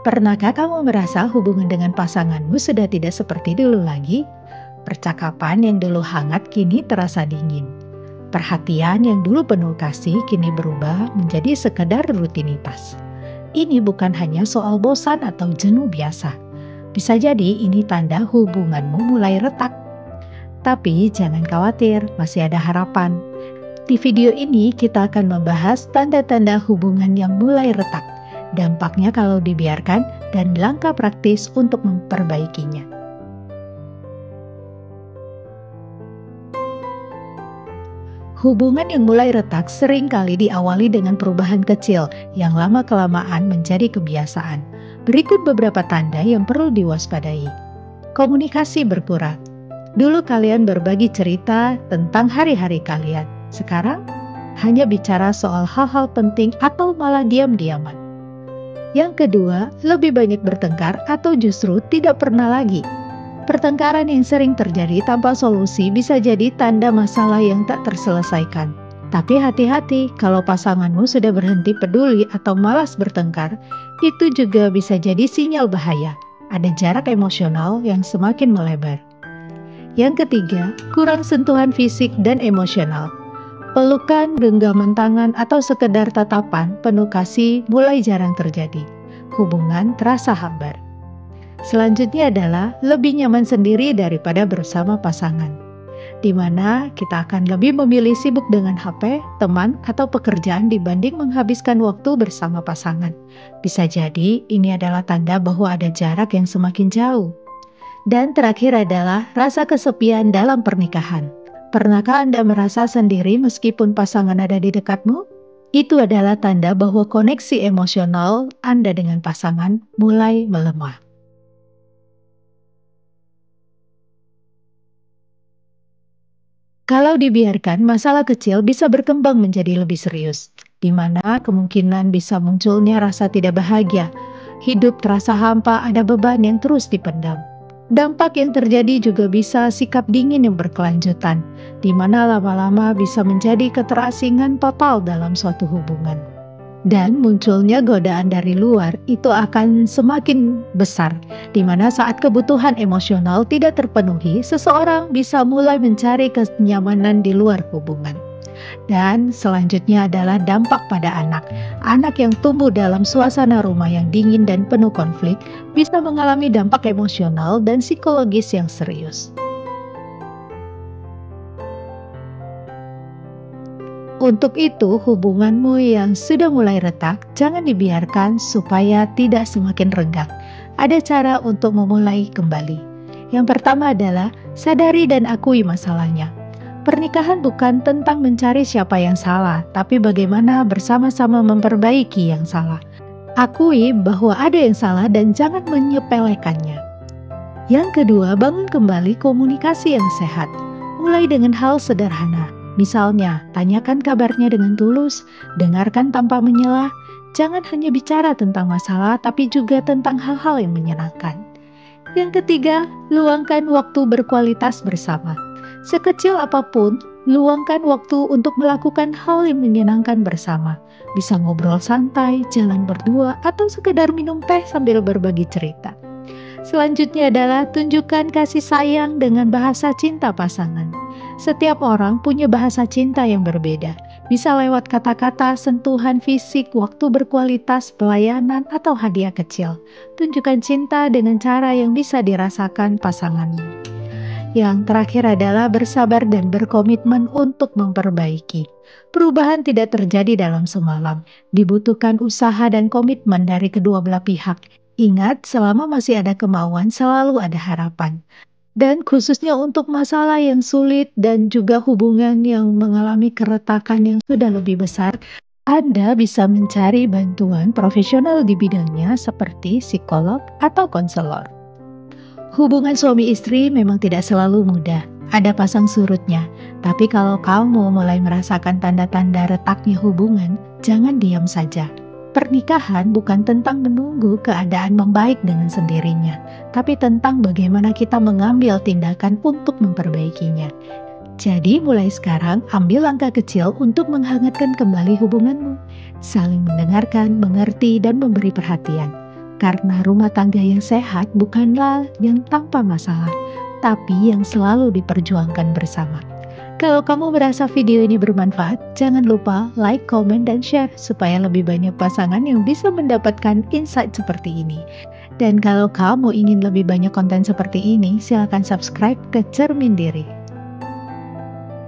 Pernahkah kamu merasa hubungan dengan pasanganmu sudah tidak seperti dulu lagi? Percakapan yang dulu hangat kini terasa dingin. Perhatian yang dulu penuh kasih kini berubah menjadi sekedar rutinitas. Ini bukan hanya soal bosan atau jenuh biasa. Bisa jadi ini tanda hubunganmu mulai retak. Tapi jangan khawatir, masih ada harapan. Di video ini kita akan membahas tanda-tanda hubungan yang mulai retak, dampaknya kalau dibiarkan, dan langkah praktis untuk memperbaikinya. Hubungan yang mulai retak sering kali diawali dengan perubahan kecil yang lama-kelamaan menjadi kebiasaan. Berikut beberapa tanda yang perlu diwaspadai. Komunikasi berkurang. Dulu kalian berbagi cerita tentang hari-hari kalian. Sekarang hanya bicara soal hal-hal penting atau malah diam-diaman. Yang kedua, lebih banyak bertengkar atau justru tidak pernah lagi. Pertengkaran yang sering terjadi tanpa solusi bisa jadi tanda masalah yang tak terselesaikan. Tapi hati-hati, kalau pasanganmu sudah berhenti peduli atau malas bertengkar, itu juga bisa jadi sinyal bahaya. Ada jarak emosional yang semakin melebar. Yang ketiga, kurang sentuhan fisik dan emosional. Pelukan, genggaman tangan, atau sekedar tatapan penuh kasih mulai jarang terjadi. Hubungan terasa hambar. Selanjutnya adalah lebih nyaman sendiri daripada bersama pasangan, di mana kita akan lebih memilih sibuk dengan HP, teman, atau pekerjaan dibanding menghabiskan waktu bersama pasangan. Bisa jadi ini adalah tanda bahwa ada jarak yang semakin jauh. Dan terakhir adalah rasa kesepian dalam pernikahan. Pernahkah Anda merasa sendiri meskipun pasangan ada di dekatmu? Itu adalah tanda bahwa koneksi emosional Anda dengan pasangan mulai melemah. Kalau dibiarkan, masalah kecil bisa berkembang menjadi lebih serius, di mana kemungkinan bisa munculnya rasa tidak bahagia. Hidup terasa hampa, ada beban yang terus dipendam. Dampak yang terjadi juga bisa sikap dingin yang berkelanjutan, di mana lama-lama bisa menjadi keterasingan total dalam suatu hubungan. Dan munculnya godaan dari luar itu akan semakin besar, di mana saat kebutuhan emosional tidak terpenuhi, seseorang bisa mulai mencari kenyamanan di luar hubungan. Dan selanjutnya adalah dampak pada anak. Anak yang tumbuh dalam suasana rumah yang dingin dan penuh konflik bisa mengalami dampak emosional dan psikologis yang serius. Untuk itu, hubunganmu yang sudah mulai retak, jangan dibiarkan supaya tidak semakin renggang. Ada cara untuk memulai kembali. Yang pertama adalah sadari dan akui masalahnya. Pernikahan bukan tentang mencari siapa yang salah, tapi bagaimana bersama-sama memperbaiki yang salah. Akui bahwa ada yang salah dan jangan menyepelekannya. Yang kedua, bangun kembali komunikasi yang sehat. Mulai dengan hal sederhana. Misalnya, tanyakan kabarnya dengan tulus, dengarkan tanpa menyela. Jangan hanya bicara tentang masalah, tapi juga tentang hal-hal yang menyenangkan. Yang ketiga, luangkan waktu berkualitas bersama. Sekecil apapun, luangkan waktu untuk melakukan hal yang menyenangkan bersama. Bisa ngobrol santai, jalan berdua, atau sekedar minum teh sambil berbagi cerita. Selanjutnya adalah tunjukkan kasih sayang dengan bahasa cinta pasangan. Setiap orang punya bahasa cinta yang berbeda. Bisa lewat kata-kata, sentuhan fisik, waktu berkualitas, pelayanan, atau hadiah kecil. Tunjukkan cinta dengan cara yang bisa dirasakan pasanganmu. Yang terakhir adalah bersabar dan berkomitmen untuk memperbaiki. Perubahan tidak terjadi dalam semalam. Dibutuhkan usaha dan komitmen dari kedua belah pihak. Ingat, selama masih ada kemauan, selalu ada harapan. Dan khususnya untuk masalah yang sulit dan juga hubungan yang mengalami keretakan yang sudah lebih besar, Anda bisa mencari bantuan profesional di bidangnya seperti psikolog atau konselor. Hubungan suami istri memang tidak selalu mudah, ada pasang surutnya. Tapi kalau kamu mulai merasakan tanda-tanda retaknya hubungan, jangan diam saja. Pernikahan bukan tentang menunggu keadaan membaik dengan sendirinya, tapi tentang bagaimana kita mengambil tindakan untuk memperbaikinya. Jadi mulai sekarang, ambil langkah kecil untuk menghangatkan kembali hubunganmu. Saling mendengarkan, mengerti, dan memberi perhatian. Karena rumah tangga yang sehat bukanlah yang tanpa masalah, tapi yang selalu diperjuangkan bersama. Kalau kamu merasa video ini bermanfaat, jangan lupa like, comment, dan share supaya lebih banyak pasangan yang bisa mendapatkan insight seperti ini. Dan kalau kamu ingin lebih banyak konten seperti ini, silakan subscribe ke Cermin Diri.